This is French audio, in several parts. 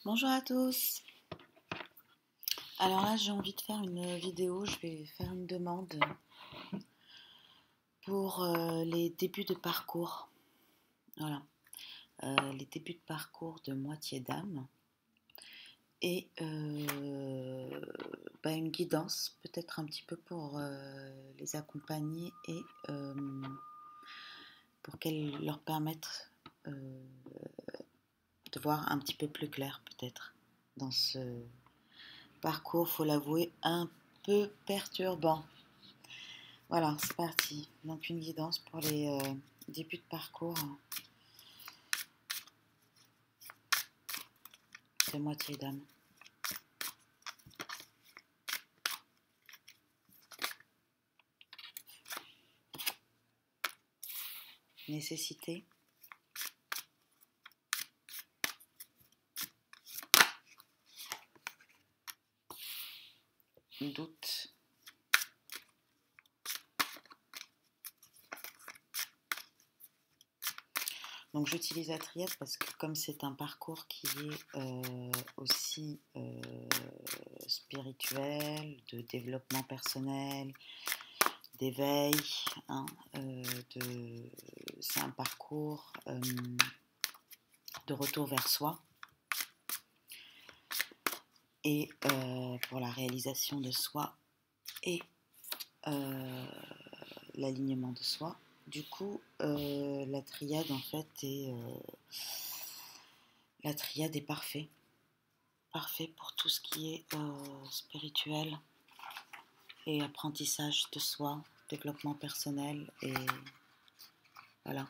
Bonjour à tous. Alors là, j'ai envie de faire une vidéo. Je vais faire une demande pour les débuts de parcours. Voilà, les débuts de parcours de moitié d'âme et une guidance, peut-être un petit peu pour les accompagner et pour qu'elle leur permette de voir un petit peu plus clair, peut-être, dans ce parcours, faut l'avouer, un peu perturbant. Voilà, c'est parti. Donc une guidance pour les débuts de parcours de moitié d'âme. Nécessité. Doute. Donc j'utilise la triade parce que comme c'est un parcours qui est aussi spirituel, de développement personnel, d'éveil, hein, c'est un parcours de retour vers soi et pour la réalisation de soi et l'alignement de soi. Du coup, la triade en fait la triade est parfait pour tout ce qui est spirituel et apprentissage de soi, développement personnel et voilà.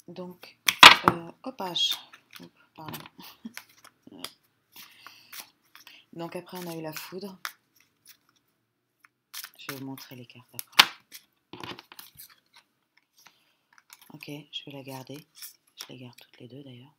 Donc, pardon. Donc après on a eu la foudre. Je vais vous montrer les cartes après. Ok, je vais la garder. Je les garde toutes les deux d'ailleurs.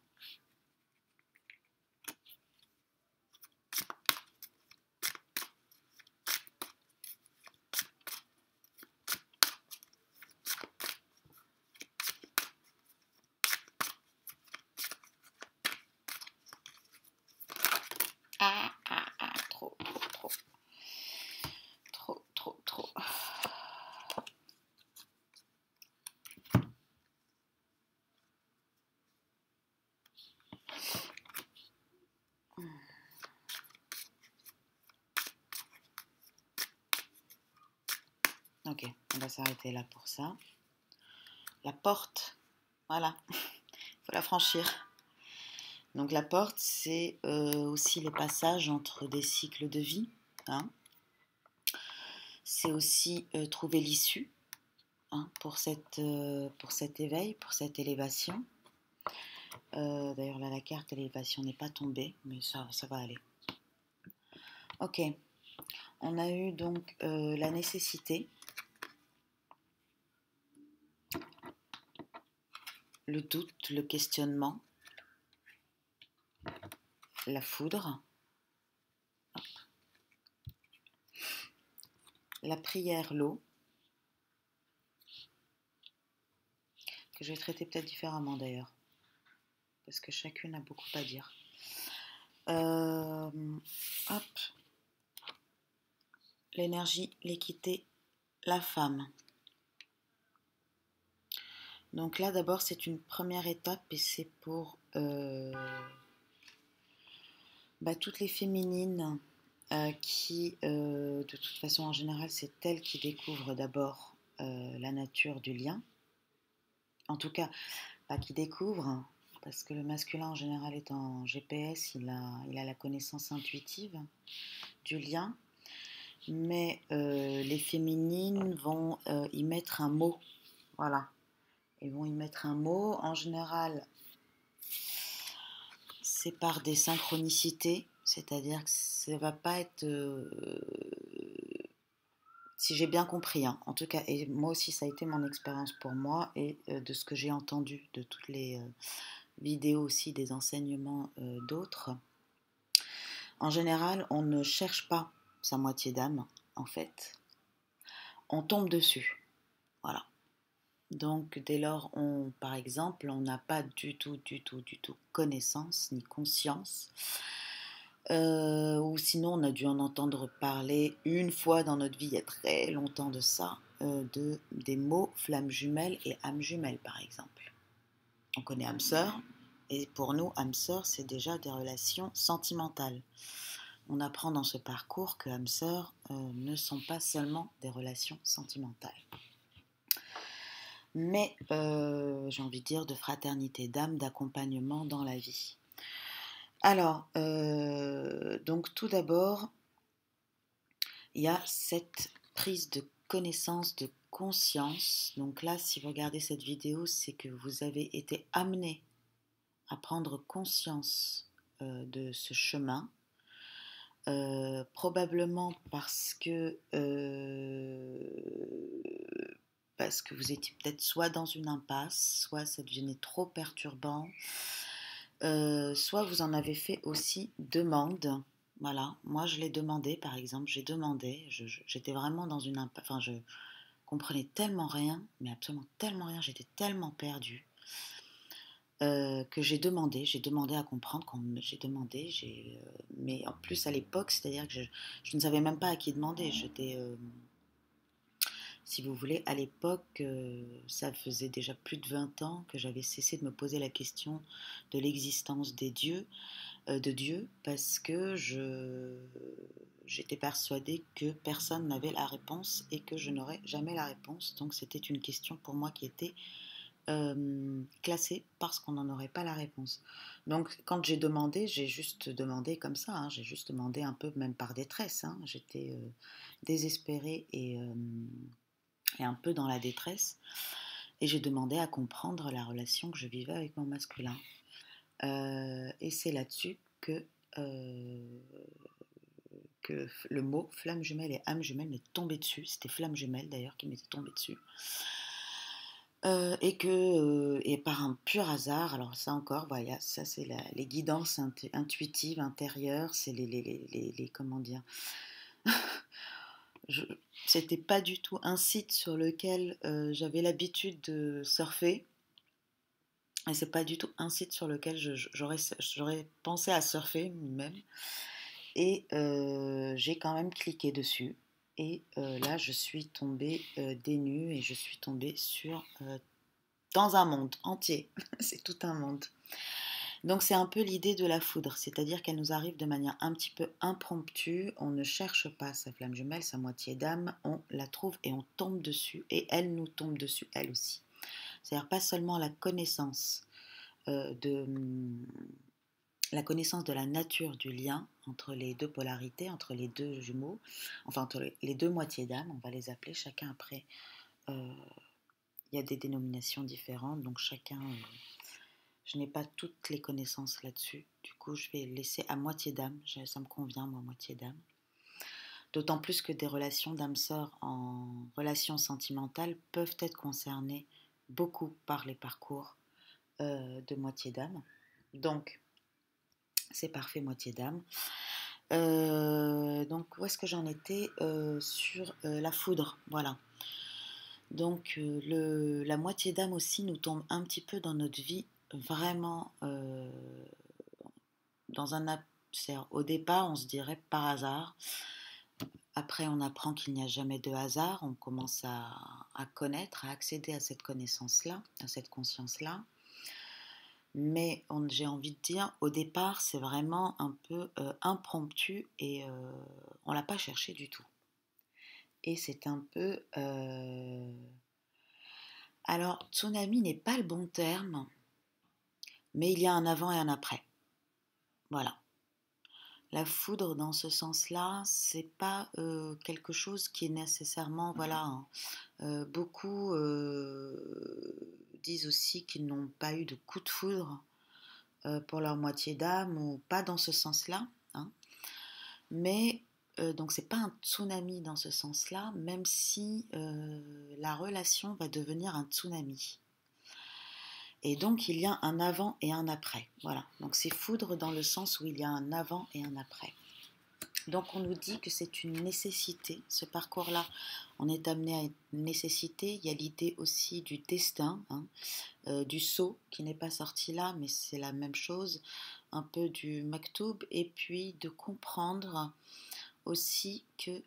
Trop. Ok, on va s'arrêter là pour ça. La porte, voilà, il faut la franchir. Donc la porte, c'est aussi les passages entre des cycles de vie. Hein. C'est aussi trouver l'issue pour cet éveil, pour cette élévation. D'ailleurs là, la carte élévation n'est pas tombée, mais ça va aller. Ok, on a eu donc la nécessité, le doute, le questionnement, la foudre, la prière, l'eau, que je vais traiter peut-être différemment d'ailleurs, parce que chacune a beaucoup à dire. L'énergie, l'équité, la femme. Donc là d'abord c'est une première étape et c'est pour toutes les féminines qui de toute façon en général c'est elles qui découvrent d'abord la nature du lien. En tout cas, pas qui découvrent, parce que le masculin en général est en GPS, il a la connaissance intuitive du lien, mais les féminines vont y mettre un mot, voilà. Ils vont y mettre un mot. En général, c'est par des synchronicités, c'est-à-dire que ça va pas être... si j'ai bien compris, hein, en tout cas, et moi aussi ça a été mon expérience pour moi, et de ce que j'ai entendu de toutes les vidéos aussi, des enseignements d'autres. En général, on ne cherche pas sa moitié d'âme, en fait. On tombe dessus. Voilà. Donc dès lors, par exemple, on n'a pas du tout connaissance ni conscience. Ou sinon on a dû en entendre parler une fois dans notre vie, il y a très longtemps de ça, des mots flammes jumelles et âmes jumelles par exemple. On connaît âme sœur, et pour nous, âme sœur, c'est déjà des relations sentimentales. On apprend dans ce parcours que âmes sœurs ne sont pas seulement des relations sentimentales, mais j'ai envie de dire de fraternité d'âme, d'accompagnement dans la vie. Alors, donc tout d'abord, il y a cette prise de connaissance, de conscience. Donc là, si vous regardez cette vidéo, c'est que vous avez été amené à prendre conscience de ce chemin. Probablement parce que vous étiez peut-être soit dans une impasse, soit ça devenait trop perturbant, soit vous en avez fait aussi demande. Voilà, moi je l'ai demandé par exemple, j'étais vraiment dans une impasse, enfin je comprenais tellement rien, mais absolument tellement rien, j'étais tellement perdue. Que j'ai demandé à comprendre, mais en plus à l'époque, c'est-à-dire que je ne savais même pas à qui demander. Si vous voulez, à l'époque, ça faisait déjà plus de 20 ans que j'avais cessé de me poser la question de l'existence de Dieu, parce que j'étais persuadée que personne n'avait la réponse et que je n'aurais jamais la réponse. Donc c'était une question pour moi qui était classée parce qu'on n'en aurait pas la réponse. Donc quand j'ai juste demandé comme ça, hein, j'ai juste demandé un peu même par détresse, hein, j'étais désespérée et un peu dans la détresse, et j'ai demandé à comprendre la relation que je vivais avec mon masculin. Et c'est là-dessus euh, que le mot flamme jumelle et âme jumelle m'est tombé dessus. C'était flamme jumelle d'ailleurs qui m'était tombé dessus. Et par un pur hasard, alors ça encore, voilà, ça c'est les guidances intuitives intérieures, c'est comment dire, c'était pas du tout un site sur lequel j'avais l'habitude de surfer, et c'est pas du tout un site sur lequel j'aurais pensé à surfer même, et j'ai quand même cliqué dessus, et là je suis tombée des nues, et je suis tombée dans un monde entier. C'est tout un monde. Donc c'est un peu l'idée de la foudre, c'est-à-dire qu'elle nous arrive de manière un petit peu impromptue, on ne cherche pas sa flamme jumelle, sa moitié d'âme, on la trouve et on tombe dessus, et elle nous tombe dessus, elle aussi. C'est-à-dire pas seulement la connaissance de la nature du lien entre les deux polarités, entre les deux jumeaux, enfin entre les deux moitiés d'âme, on va les appeler chacun après. Il y a des dénominations différentes, donc chacun... je n'ai pas toutes les connaissances là-dessus. Du coup, je vais laisser à moitié d'âme. Ça me convient, moi, moitié d'âme. D'autant plus que des relations d'âme-sœur en relations sentimentales peuvent être concernées beaucoup par les parcours de moitié d'âme. Donc, c'est parfait, moitié d'âme. Donc, où est-ce que j'en étais sur la foudre, voilà. Donc, la moitié d'âme aussi nous tombe un petit peu dans notre vie, vraiment dans un... Au départ, on se dirait par hasard. Après, on apprend qu'il n'y a jamais de hasard. On commence à connaître, à accéder à cette connaissance-là, à cette conscience-là. Mais j'ai envie de dire, au départ, c'est vraiment un peu impromptu, et on ne l'a pas cherché du tout. Et c'est un peu... Alors, tsunami n'est pas le bon terme, mais il y a un avant et un après. Voilà. La foudre, dans ce sens-là, c'est pas quelque chose qui est nécessairement, voilà, hein. Beaucoup disent aussi qu'ils n'ont pas eu de coup de foudre pour leur moitié d'âme, ou pas dans ce sens-là, hein. Mais donc c'est pas un tsunami dans ce sens-là, même si la relation va devenir un tsunami. Et donc il y a un avant et un après. Voilà. Donc c'est foudre dans le sens où il y a un avant et un après. Donc on nous dit que c'est une nécessité, ce parcours-là, on est amené à une nécessité. Il y a l'idée aussi du destin, hein, du sceau qui n'est pas sorti là, mais c'est la même chose, un peu du maktoub, et puis de comprendre aussi que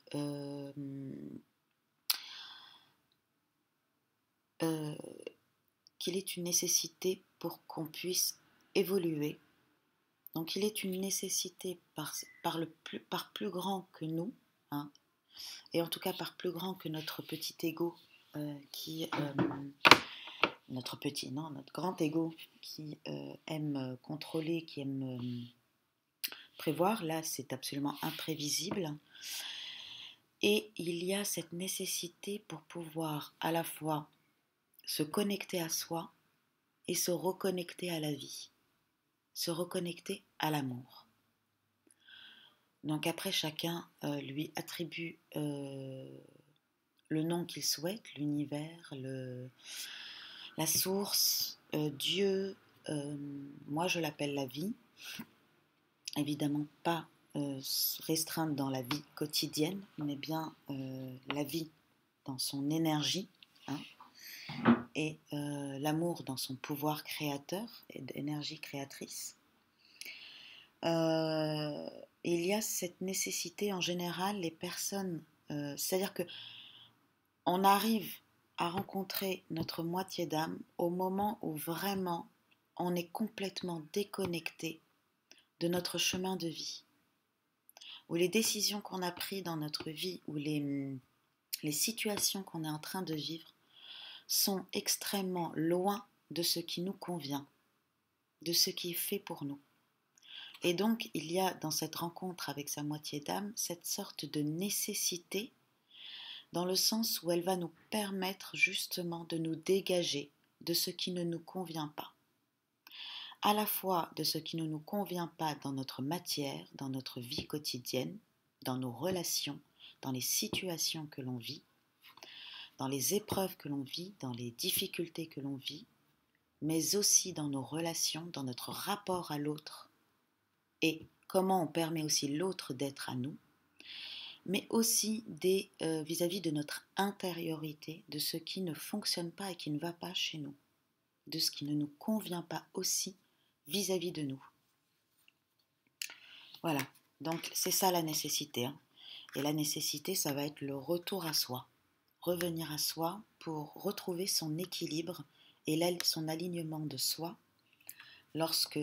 qu'il est une nécessité pour qu'on puisse évoluer. Donc il est une nécessité par plus grand que nous, hein, et en tout cas par plus grand que notre petit ego notre grand ego qui aime contrôler, qui aime prévoir. Là, c'est absolument imprévisible. Et il y a cette nécessité pour pouvoir à la fois se connecter à soi et se reconnecter à la vie, se reconnecter à l'amour. Donc après, chacun lui attribue le nom qu'il souhaite, l'univers, la source, Dieu. Moi, je l'appelle la vie. Évidemment pas restreinte dans la vie quotidienne, mais bien la vie dans son énergie, hein, et l'amour dans son pouvoir créateur et d'énergie créatrice. Il y a cette nécessité en général, les personnes, c'est-à-dire que on arrive à rencontrer notre moitié d'âme au moment où vraiment on est complètement déconnecté de notre chemin de vie, où les décisions qu'on a prises dans notre vie, ou les situations qu'on est en train de vivre sont extrêmement loin de ce qui nous convient, de ce qui est fait pour nous. Et donc, il y a dans cette rencontre avec sa moitié d'âme cette sorte de nécessité, dans le sens où elle va nous permettre justement de nous dégager de ce qui ne nous convient pas. À la fois de ce qui ne nous convient pas dans notre matière, dans notre vie quotidienne, dans nos relations, dans les situations que l'on vit, dans les épreuves que l'on vit, dans les difficultés que l'on vit, mais aussi dans nos relations, dans notre rapport à l'autre, et comment on permet aussi l'autre d'être à nous, mais aussi vis-à-vis de notre intériorité, de ce qui ne fonctionne pas et qui ne va pas chez nous, de ce qui ne nous convient pas aussi vis-à-vis de nous. Voilà, donc c'est ça la nécessité, hein. Et la nécessité, ça va être le retour à soi, revenir à soi pour retrouver son équilibre et son alignement de soi lorsque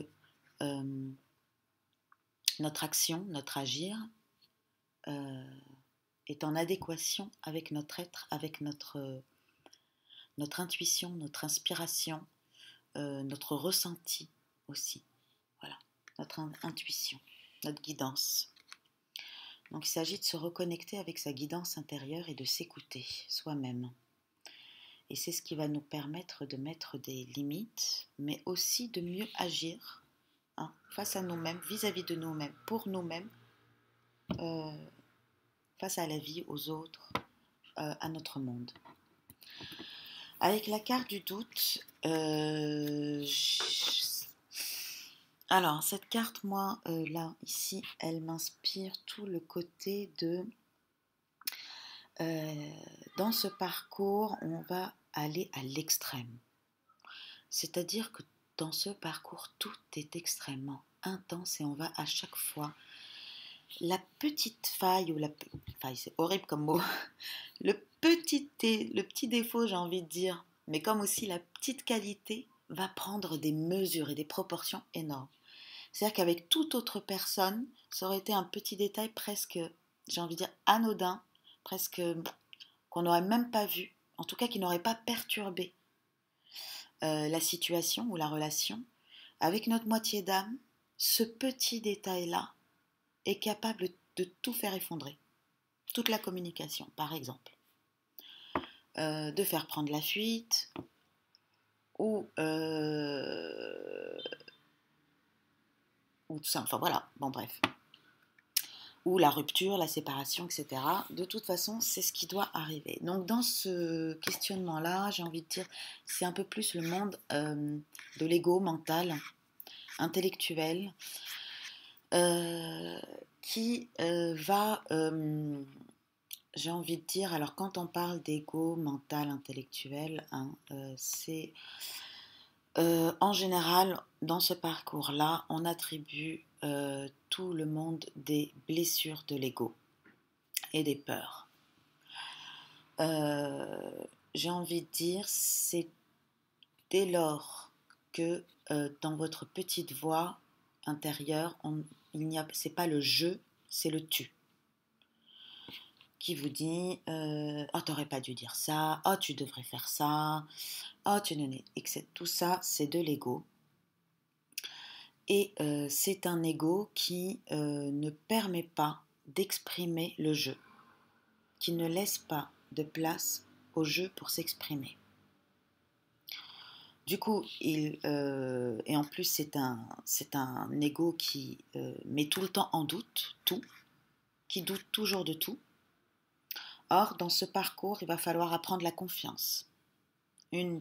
notre action, notre agir est en adéquation avec notre être, avec notre intuition, notre inspiration, notre ressenti aussi. Voilà, notre intuition, notre guidance. Donc il s'agit de se reconnecter avec sa guidance intérieure et de s'écouter soi-même. Et c'est ce qui va nous permettre de mettre des limites, mais aussi de mieux agir, hein, face à nous-mêmes, vis-à-vis de nous-mêmes, pour nous-mêmes, face à la vie, aux autres, à notre monde. Avec la carte du doute, alors cette carte, moi, là, ici, elle m'inspire tout le côté de... dans ce parcours, on va aller à l'extrême. C'est-à-dire que dans ce parcours, tout est extrêmement intense et on va à chaque fois... La petite faille, faille, c'est horrible comme mot, le petit défaut, j'ai envie de dire, mais comme aussi la petite qualité, va prendre des mesures et des proportions énormes. C'est-à-dire qu'avec toute autre personne, ça aurait été un petit détail presque, j'ai envie de dire, anodin, presque qu'on n'aurait même pas vu, en tout cas qui n'aurait pas perturbé la situation ou la relation. Avec notre moitié d'âme, ce petit détail-là est capable de tout faire effondrer. Toute la communication, par exemple. De faire prendre la fuite, ou tout ça, enfin voilà, bon bref. Ou la rupture, la séparation, etc. De toute façon, c'est ce qui doit arriver. Donc dans ce questionnement-là, j'ai envie de dire, c'est un peu plus le monde de l'ego mental, intellectuel, qui va, j'ai envie de dire, alors quand on parle d'ego mental, intellectuel, hein, c'est en général, dans ce parcours-là, on attribue tout le monde des blessures de l'ego et des peurs. J'ai envie de dire, c'est dès lors que dans votre petite voix intérieure, c'est pas le je, c'est le tu qui vous dit oh, t'aurais pas dû dire ça, oh, tu devrais faire ça, oh, tu n'en es. Et que tout ça, c'est de l'ego. Et c'est un ego qui ne permet pas d'exprimer le je, qui ne laisse pas de place au je pour s'exprimer. Du coup, et en plus c'est un ego qui met tout le temps en doute, tout, qui doute toujours de tout. Or, dans ce parcours, il va falloir apprendre la confiance. Un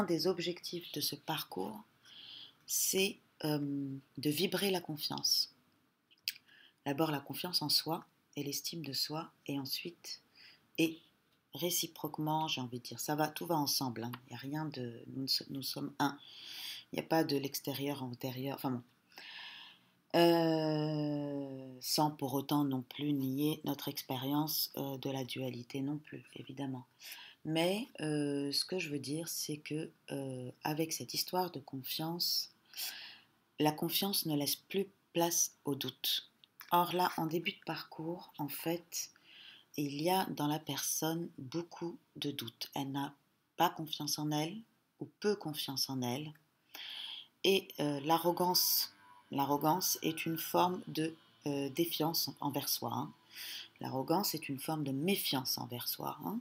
des objectifs de ce parcours, c'est de vibrer la confiance. D'abord la confiance en soi et l'estime de soi, et ensuite, et réciproquement, j'ai envie de dire, tout va ensemble, hein. Il n'y a rien de... Nous sommes un. Il n'y a pas de l'extérieur en intérieur, enfin bon. Sans pour autant non plus nier notre expérience de la dualité non plus, évidemment. Mais ce que je veux dire, c'est que avec cette histoire de confiance, la confiance ne laisse plus place au doute. Or là, en début de parcours, en fait, il y a dans la personne beaucoup de doutes. Elle n'a pas confiance en elle ou peu confiance en elle. Et l'arrogance est une forme de défiance envers soi. Hein. L'arrogance est une forme de méfiance envers soi. Hein.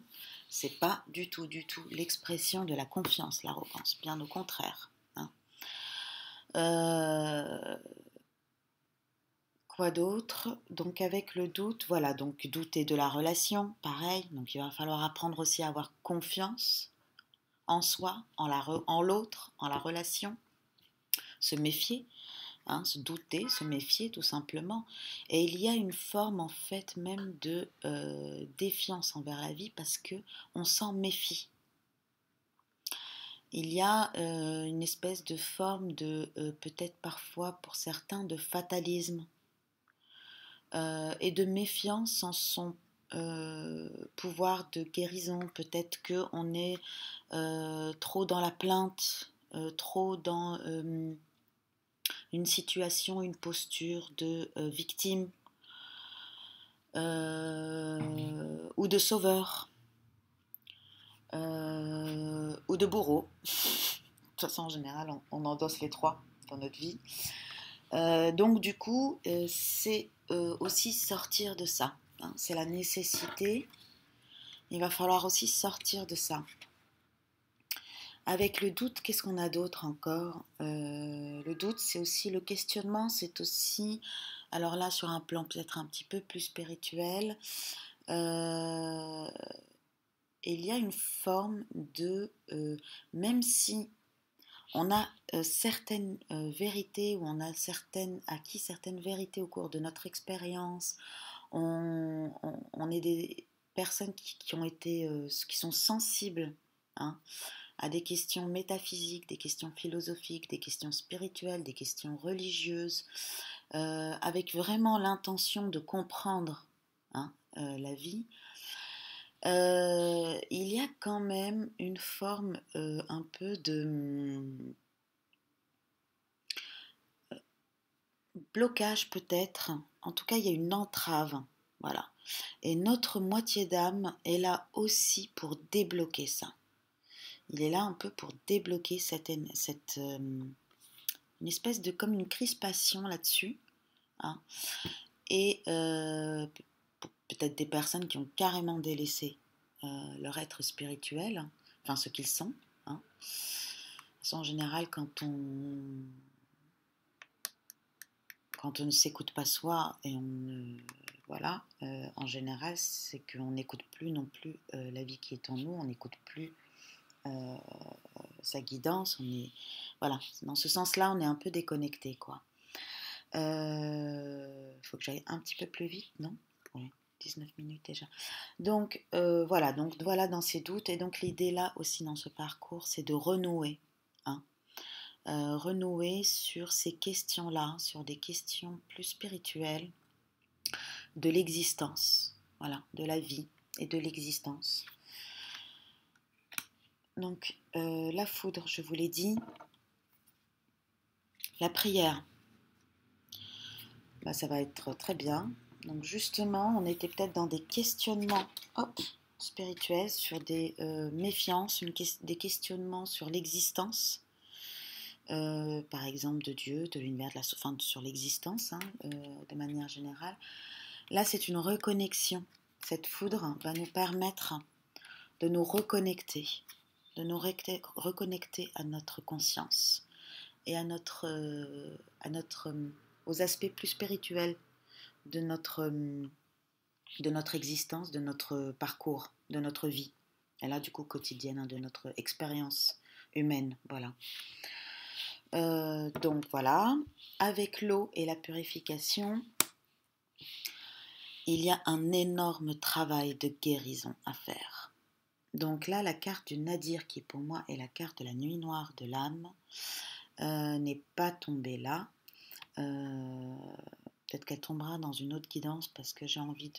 C'est pas du tout l'expression de la confiance, l'arrogance, bien au contraire. Hein. Quoi d'autre? Donc avec le doute, voilà, donc douter de la relation, pareil, donc il va falloir apprendre aussi à avoir confiance en soi, en l'autre, en la relation, se méfier, hein, se douter, se méfier tout simplement. Et il y a une forme en fait même de défiance envers la vie parce que on s'en méfie. Il y a une espèce de forme de, peut-être parfois pour certains, de fatalisme et de méfiance en son pouvoir de guérison. Peut-être qu'on est trop dans la plainte, trop dans une situation, une posture de victime ou de sauveur ou de bourreau. De toute façon, en général, on endosse les trois dans notre vie. Donc du coup, c'est aussi sortir de ça. Hein, c'est la nécessité. Il va falloir aussi sortir de ça. Avec le doute, qu'est-ce qu'on a d'autre encore? Le doute, c'est aussi le questionnement, c'est aussi, alors là, sur un plan peut-être un petit peu plus spirituel, il y a une forme de, même si on a certaines vérités ou on a acquis certaines vérités au cours de notre expérience, on est des personnes qui ont été, qui sont sensibles, hein, à des questions métaphysiques, des questions philosophiques, des questions spirituelles, des questions religieuses, avec vraiment l'intention de comprendre, hein, la vie. Il y a quand même une forme un peu de blocage peut-être, en tout cas il y a une entrave, voilà. Et notre moitié d'âme est là aussi pour débloquer ça. Il est là un peu pour débloquer une espèce de comme une crispation là-dessus, hein. Et peut-être des personnes qui ont carrément délaissé leur être spirituel, enfin ce qu'ils sont, hein. En général, quand on ne s'écoute pas soi et voilà, en général, c'est qu'on n'écoute plus non plus la vie qui est en nous, on n'écoute plus sa guidance, voilà, dans ce sens-là, on est un peu déconnecté, quoi. Faut que j'aille un petit peu plus vite, non? Oui, 19 minutes déjà. Donc voilà, dans ces doutes. Et donc l'idée là aussi dans ce parcours, c'est de renouer, hein, renouer sur ces questions-là, sur des questions plus spirituelles de l'existence, voilà, de la vie et de l'existence. Donc la foudre, je vous l'ai dit, la prière, bah, ça va être très bien. Donc justement, on était peut-être dans des questionnements spirituels, sur des méfiances, des questionnements sur l'existence, par exemple de Dieu, de l'univers, enfin, sur l'existence, hein, de manière générale. Là, c'est une reconnexion. Cette foudre va nous permettre de nous reconnecter, reconnecter à notre conscience et aux aspects plus spirituels de notre existence, de notre parcours, de notre vie, et là du coup quotidienne, hein, de notre expérience humaine, voilà. Donc voilà, avec l'eau et la purification, il y a un énorme travail de guérison à faire. Donc là, la carte du Nadir, qui pour moi est la carte de la nuit noire de l'âme, n'est pas tombée là. Peut-être qu'elle tombera dans une autre guidance, parce que j'ai envie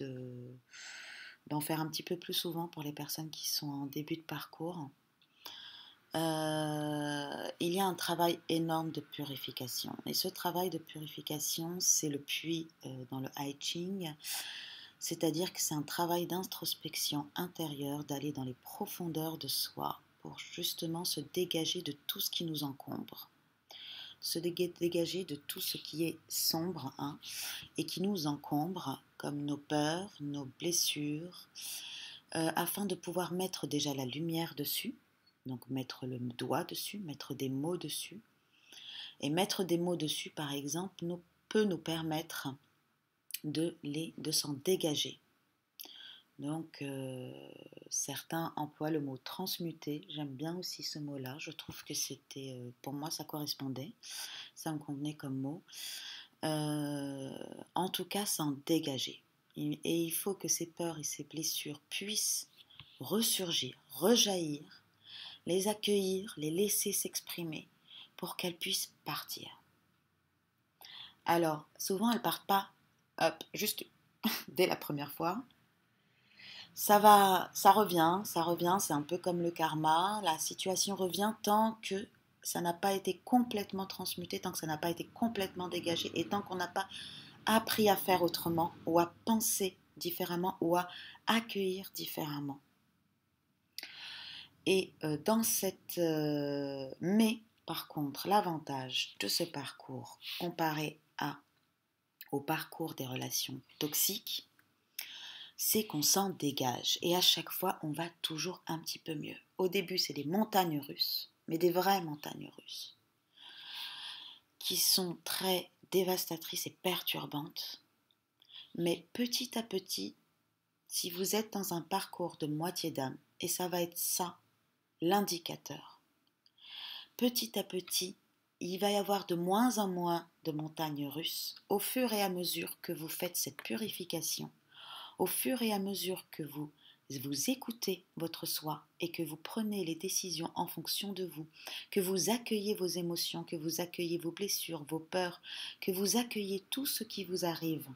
d'en faire un petit peu plus souvent pour les personnes qui sont en début de parcours. Il y a un travail énorme de purification. Et ce travail de purification, c'est le puits dans le I Ching. C'est-à-dire que c'est un travail d'introspection intérieure, d'aller dans les profondeurs de soi pour justement se dégager de tout ce qui nous encombre. Se dégager de tout ce qui est sombre, hein, et qui nous encombre, comme nos peurs, nos blessures, afin de pouvoir mettre déjà la lumière dessus, donc mettre le doigt dessus, mettre des mots dessus. Et mettre des mots dessus, par exemple, peut nous permettre de s'en dégager. Donc, certains emploient le mot transmuter. J'aime bien aussi ce mot-là. Je trouve que c'était, pour moi, ça correspondait. Ça me convenait comme mot. En tout cas, s'en dégager. Et il faut que ces peurs et ces blessures puissent ressurgir, rejaillir, les accueillir, les laisser s'exprimer pour qu'elles puissent partir. Alors, souvent, elles partent pas, juste dès la première fois. Ça revient, c'est un peu comme le karma, la situation revient tant que ça n'a pas été complètement transmuté, tant que ça n'a pas été complètement dégagé, et tant qu'on n'a pas appris à faire autrement, ou à penser différemment, ou à accueillir différemment. Et mais par contre, l'avantage de ce parcours comparé au parcours des relations toxiques, c'est qu'on s'en dégage. Et à chaque fois, on va toujours un petit peu mieux. Au début, c'est des montagnes russes, mais des vraies montagnes russes, qui sont très dévastatrices et perturbantes. Mais petit à petit, si vous êtes dans un parcours de moitié d'âme, et ça va être ça, l'indicateur, petit à petit, il va y avoir de moins en moins de montagnes russes au fur et à mesure que vous faites cette purification, au fur et à mesure que vous écoutez votre soi et que vous prenez les décisions en fonction de vous, que vous accueillez vos émotions, que vous accueillez vos blessures, vos peurs, que vous accueillez tout ce qui vous arrive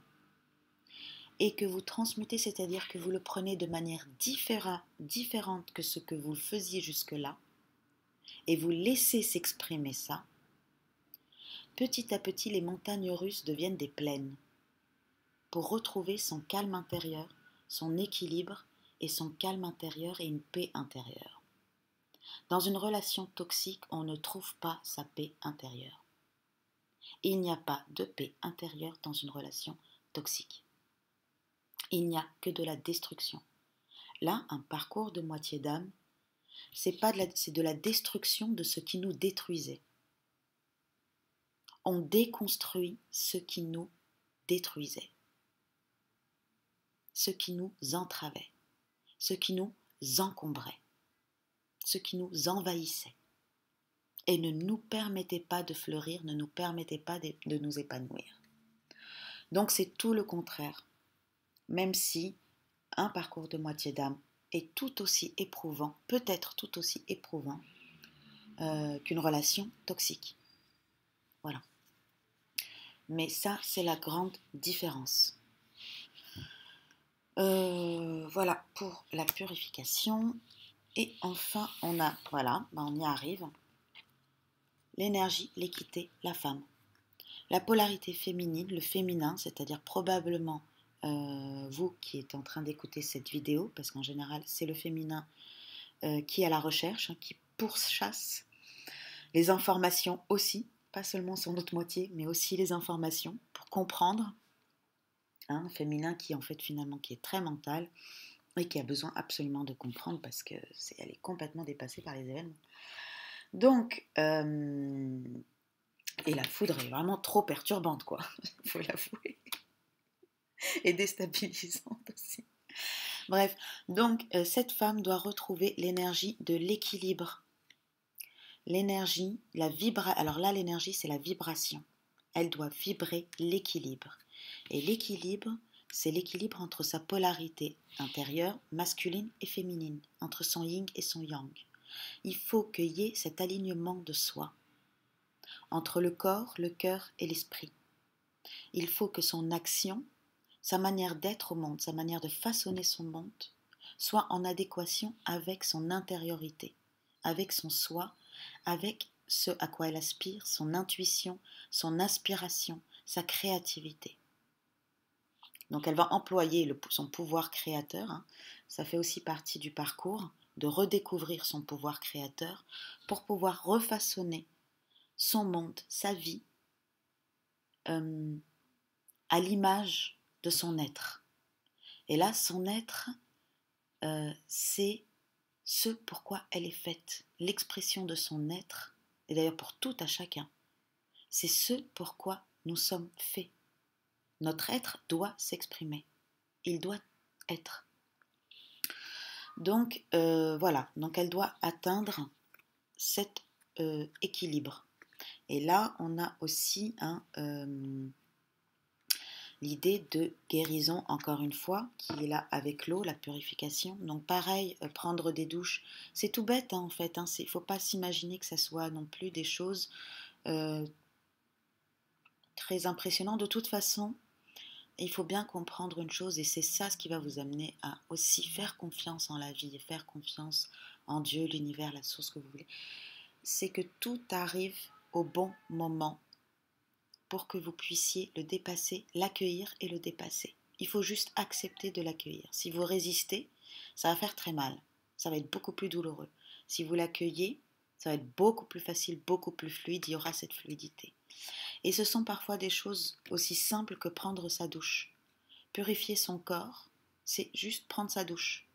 et que vous transmutez, c'est-à-dire que vous le prenez de manière différente que ce que vous faisiez jusque-là, et vous laissez s'exprimer ça, petit à petit les montagnes russes deviennent des plaines pour retrouver son calme intérieur, son équilibre et son calme intérieur et une paix intérieure. Dans une relation toxique, on ne trouve pas sa paix intérieure. Il n'y a pas de paix intérieure dans une relation toxique. Il n'y a que de la destruction. Là, un parcours de moitié d'âme, c'est de la destruction de ce qui nous détruisait. On déconstruit ce qui nous détruisait, ce qui nous entravait, ce qui nous encombrait, ce qui nous envahissait et ne nous permettait pas de fleurir, ne nous permettait pas de nous épanouir. Donc c'est tout le contraire. Même si un parcours de moitié d'âme est tout aussi éprouvant, peut-être tout aussi éprouvant qu'une relation toxique. Voilà. Mais ça, c'est la grande différence. Voilà pour la purification. Et enfin, on a, voilà, on y arrive. L'énergie, l'équité, la femme. La polarité féminine, le féminin, c'est-à-dire probablement vous qui êtes en train d'écouter cette vidéo, parce qu'en général, c'est le féminin qui est à la recherche, qui pourchasse les informations aussi, pas seulement son autre moitié, mais aussi les informations pour comprendre. Un féminin qui en fait finalement qui est très mental et qui a besoin absolument de comprendre parce que elle est complètement dépassée par les événements. Donc, et la foudre est vraiment trop perturbante, quoi, il faut l'avouer, et déstabilisante aussi. Bref, donc cette femme doit retrouver l'énergie de l'équilibre. L'énergie, alors là l'énergie c'est la vibration. Elle doit vibrer l'équilibre. Et l'équilibre, c'est l'équilibre entre sa polarité intérieure, masculine et féminine, entre son yin et son yang. Il faut qu'il y ait cet alignement de soi, entre le corps, le cœur et l'esprit. Il faut que son action, sa manière d'être au monde, sa manière de façonner son monde, soit en adéquation avec son intériorité, avec son soi, avec ce à quoi elle aspire, son intuition, son aspiration, sa créativité. Donc elle va employer son pouvoir créateur, hein. Ça fait aussi partie du parcours, de redécouvrir son pouvoir créateur pour pouvoir refaçonner son monde, sa vie, à l'image de son être. Et là, son être, c'est ce pourquoi elle est faite, l'expression de son être, et d'ailleurs pour tout à chacun, c'est ce pourquoi nous sommes faits. Notre être doit s'exprimer, il doit être. Donc voilà, donc elle doit atteindre cet équilibre. Et là, on a aussi l'idée de guérison, encore une fois, qui est là avec l'eau, la purification. Donc pareil, prendre des douches, c'est tout bête hein, en fait. Il ne faut pas s'imaginer que ça soit non plus des choses très impressionnantes. De toute façon, il faut bien comprendre une chose, et c'est ça ce qui va vous amener à aussi faire confiance en la vie, et faire confiance en Dieu, l'univers, la source que vous voulez. C'est que tout arrive au bon moment pour que vous puissiez le dépasser, l'accueillir et le dépasser. Il faut juste accepter de l'accueillir. Si vous résistez, ça va faire très mal. Ça va être beaucoup plus douloureux. Si vous l'accueillez, ça va être beaucoup plus facile, beaucoup plus fluide. Il y aura cette fluidité. Et ce sont parfois des choses aussi simples que prendre sa douche. Purifier son corps, c'est juste prendre sa douche.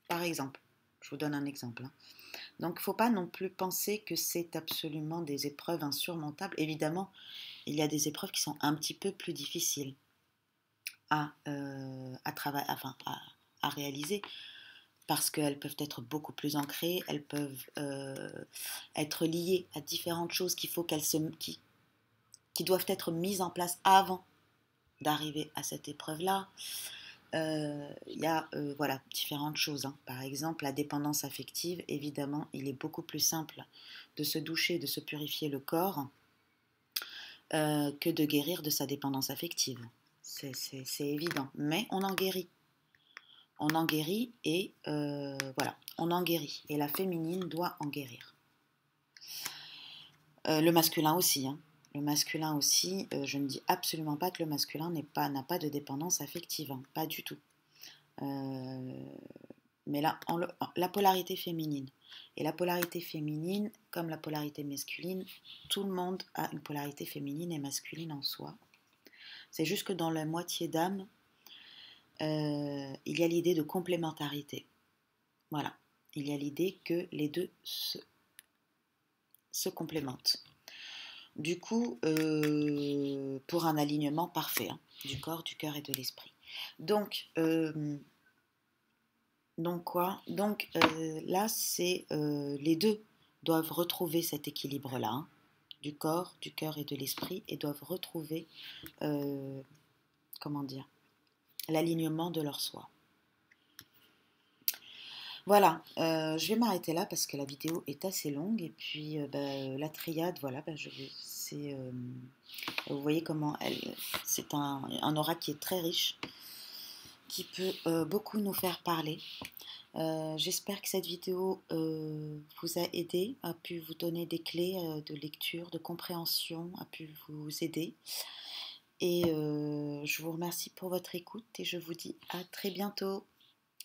Par exemple, je vous donne un exemple. Donc il ne faut pas non plus penser que c'est absolument des épreuves insurmontables. Évidemment, il y a des épreuves qui sont un petit peu plus difficiles à réaliser parce qu'elles peuvent être beaucoup plus ancrées, elles peuvent être liées à différentes choses qui doivent être mises en place avant d'arriver à cette épreuve-là. Il y a voilà, différentes choses. Hein. Par exemple, la dépendance affective, évidemment, il est beaucoup plus simple de se doucher, de se purifier le corps que de guérir de sa dépendance affective. C'est évident. Mais on en guérit. On en guérit et voilà, on en guérit. Et la féminine doit en guérir. Le masculin aussi, hein. Le masculin aussi, je ne dis absolument pas que le masculin n'a pas de dépendance affective, hein, pas du tout. Mais là, la polarité féminine. Et la polarité féminine, comme la polarité masculine, tout le monde a une polarité féminine et masculine en soi. C'est juste que dans la moitié d'âme, il y a l'idée de complémentarité. Voilà, il y a l'idée que les deux se complémentent. Du coup, pour un alignement parfait hein, du corps, du cœur et de l'esprit. Donc là, c'est les deux doivent retrouver cet équilibre-là, hein, du corps, du cœur et de l'esprit, et doivent retrouver comment dire, l'alignement de leur soi. Voilà, je vais m'arrêter là parce que la vidéo est assez longue et puis la triade, voilà, vous voyez comment c'est un aura qui est très riche, qui peut beaucoup nous faire parler. J'espère que cette vidéo vous a aidé, a pu vous donner des clés de lecture, de compréhension, a pu vous aider. Et je vous remercie pour votre écoute et je vous dis à très bientôt.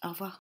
Au revoir.